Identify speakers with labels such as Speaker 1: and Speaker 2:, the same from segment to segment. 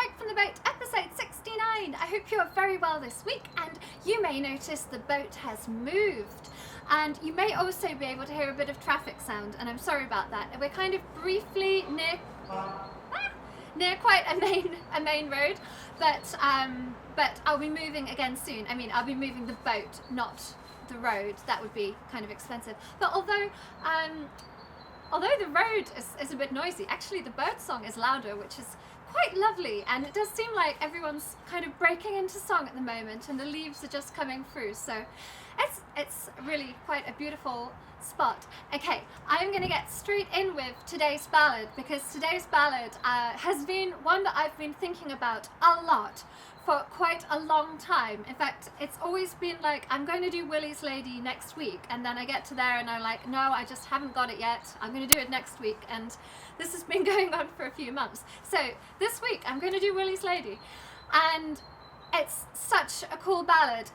Speaker 1: Straight from the Boat, episode 69. I hope you are very well this week, and you may notice the boat has moved. And you may also be able to hear a bit of traffic sound, and I'm sorry about that. We're kind of briefly near quite a main road, but I'll be moving again soon. I mean, I'll be moving the boat, not the road. That would be kind of expensive. But although the road is a bit noisy, actually the bird song is louder, which is quite lovely, and it does seem like everyone's kind of breaking into song at the moment, and the leaves are just coming through, so it's really quite a beautiful spot. Okay, I'm going to get straight in with today's ballad, because today's ballad has been one that I've been thinking about a lot for quite a long time. In fact, it's always been like, I'm going to do Willie's Lady next week, and then I get to there and I'm like, no, I just haven't got it yet. I'm going to do it next week, and this has been going on for a few months. So this week I'm going to do Willie's Lady, and it's such a cool ballad.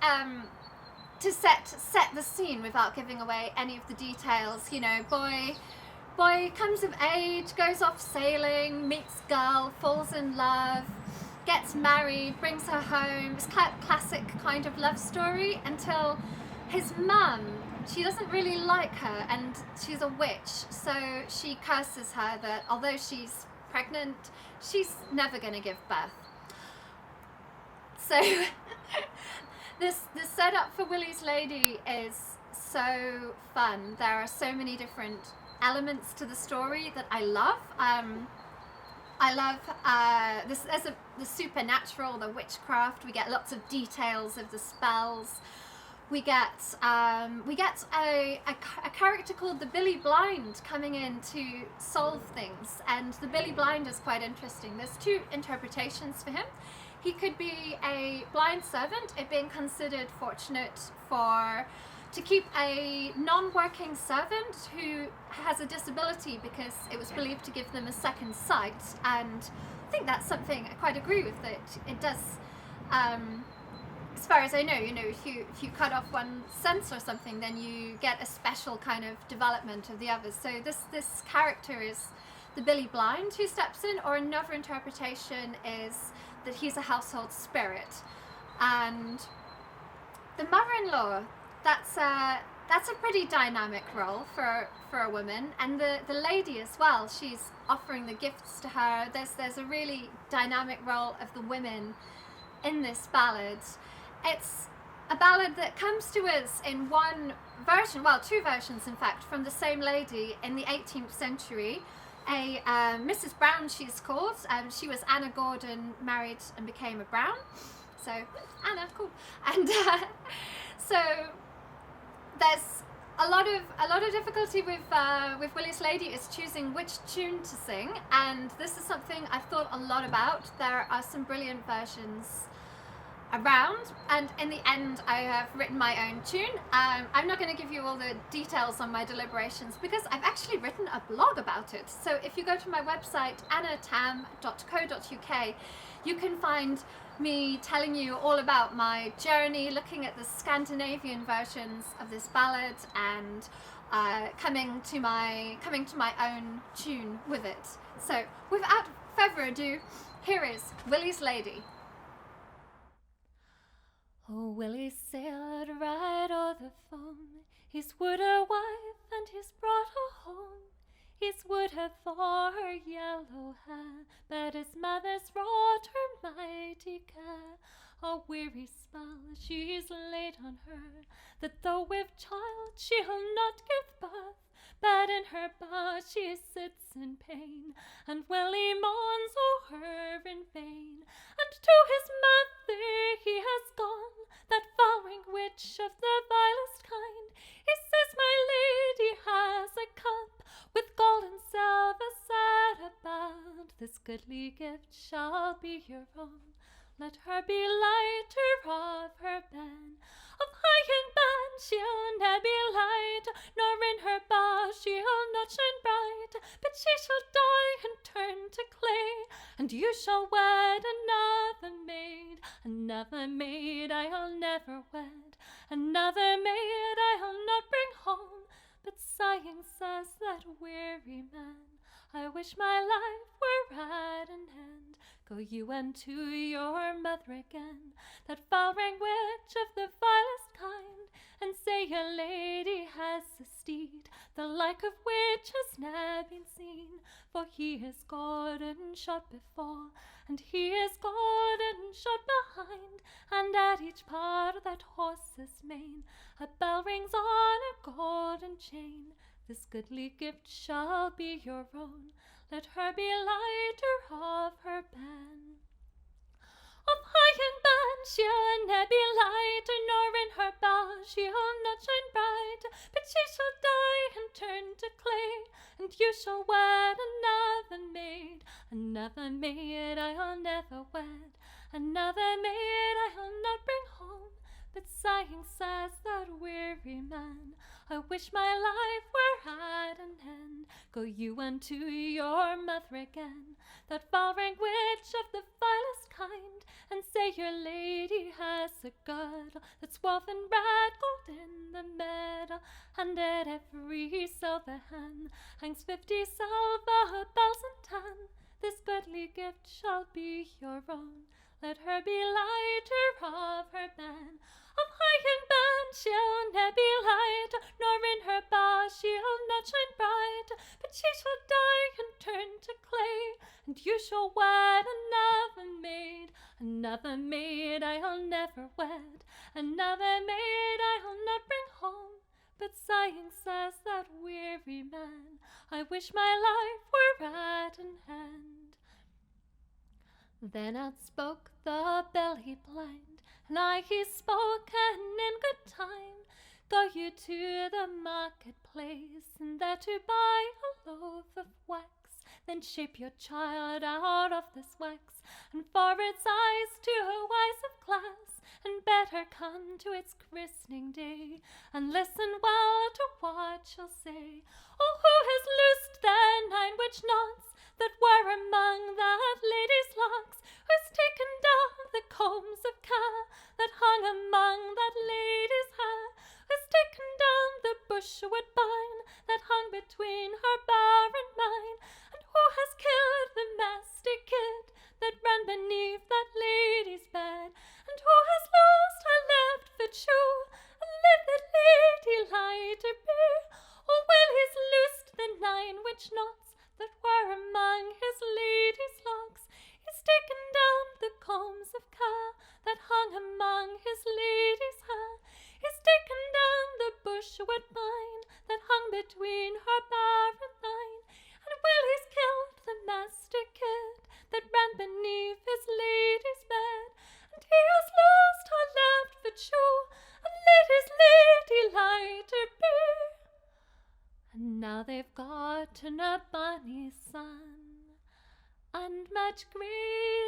Speaker 1: To set the scene without giving away any of the details, you know, boy comes of age, goes off sailing, meets girl, falls in love, gets married, brings her home. It's classic kind of love story until his mum, she doesn't really like her, and she's a witch, so she curses her that although she's pregnant, she's never going to give birth. So the setup for Willie's Lady is so fun. There are so many different elements to the story that I love. I love the supernatural, the witchcraft. We get lots of details of the spells. We get a character called the Billy Blind coming in to solve things, and the Billy Blind is quite interesting. There's two interpretations for him. He could be a blind servant, it being considered fortunate to keep a non-working servant who has a disability, because it was believed to give them a second sight, and I think that's something I quite agree with, that it does, as far as I know, you know, if you cut off one sense or something, then you get a special kind of development of the others. So this character is the Billy Blind who steps in, or another interpretation is that he's a household spirit. And the mother-in-law, that's a pretty dynamic role for a woman, and the lady as well, she's offering the gifts to her. There's a really dynamic role of the women in this ballad. It's a ballad that comes to us in one version, well, two versions in fact, from the same lady in the 18th century. Mrs. Brown, she's called. She was Anna Gordon, married and became a Brown. So Anna, cool. And so there's a lot of difficulty with Willie's Lady is choosing which tune to sing, and this is something I've thought a lot about. There are some brilliant versions around, and in the end I have written my own tune. I'm not going to give you all the details on my deliberations, because I've actually written a blog about it. So if you go to my website annatam.co.uk, you can find me telling you all about my journey, looking at the Scandinavian versions of this ballad, and coming to my own tune with it. So without further ado, here is Willie's Lady. Oh, Willie sailed right o'er the foam. He's wooed a wife and he's brought her home. He's wooed her for her yellow hair, but his mother's wrought her mighty care. A weary spell she's laid on her, that though with child she'll not give birth, but in her bower she sits in pain, and Willie mourns o'er her in vain. And to his mother he has gone, that vowing witch of the vilest kind. He says my lady has a cup with gold and silver set about. This goodly gift shall be your own. Let her be lighter of her bed. Of iron band she'll ne'er be light, nor in her bower she'll not shine bright. But she shall die and turn to clay, and you shall wed another maid I'll never wed, another maid I'll not bring home. But sighing says that weary man, I wish my life were at an end.
Speaker 2: Go you unto your mother again, that foul-rang witch of the vilest kind, and say your lady has a steed, the like of which has ne'er been seen. For he is golden shot before, and he is golden shot behind, and at each part of that horse's mane a bell rings on a golden chain. This goodly gift shall be your own, let her be lighter of her ban. Of high and ban she'll ne'er be lighter, nor in her bow she'll not shine bright, but she shall die and turn to clay, and you shall wed another maid. Another maid I'll never wed, another maid I'll not bring home. But sighing says that weary man, I wish my life were at an end. Go you unto your mother again, that foul-rang witch of the vilest kind, and say your lady has a girdle that's woven red gold in the middle, and at every silver hand hangs 50 silver bells and 10. This goodly gift shall be your own, let her be lighter of her ban. Of high and ban she'll ne'er be light, nor in her bow she'll not shine bright, but she shall die and turn to clay, and you shall wed another maid. Another maid I'll never wed, another maid I'll not bring home. But sighing says that weary man, I wish my life were at an end. Then outspoke the belly blind, and I he spoke, and in good time. Go you to the marketplace, and there to buy a loaf of wax. Then shape your child out of this wax, and for its eyes to eyes of glass, and better come to its christening day, and listen well to what she'll say. Oh, who has loosed the 9 witch knots that were among that lady's locks? Who's taken down the combs of care that hung among that lady's hair? Who's taken down the bushwood bine that hung between her bower and mine? And who has killed the mastic kid that ran beneath that lady's bed? And who has lost her left foot shoe, and let that lady lighter be? Oh, Willie's loosed the 9 witch knots that were among his lady's locks. He's taken down the combs of care that hung among his lady's hair. He's taken down the bushwood bine that hung between her bower and mine. And Willie's killed the mastic kid that ran beneath his lady's bed. And he has lost her left foot shoe, and let his lady lighter be. And now they've gotten a bonny son, and much grief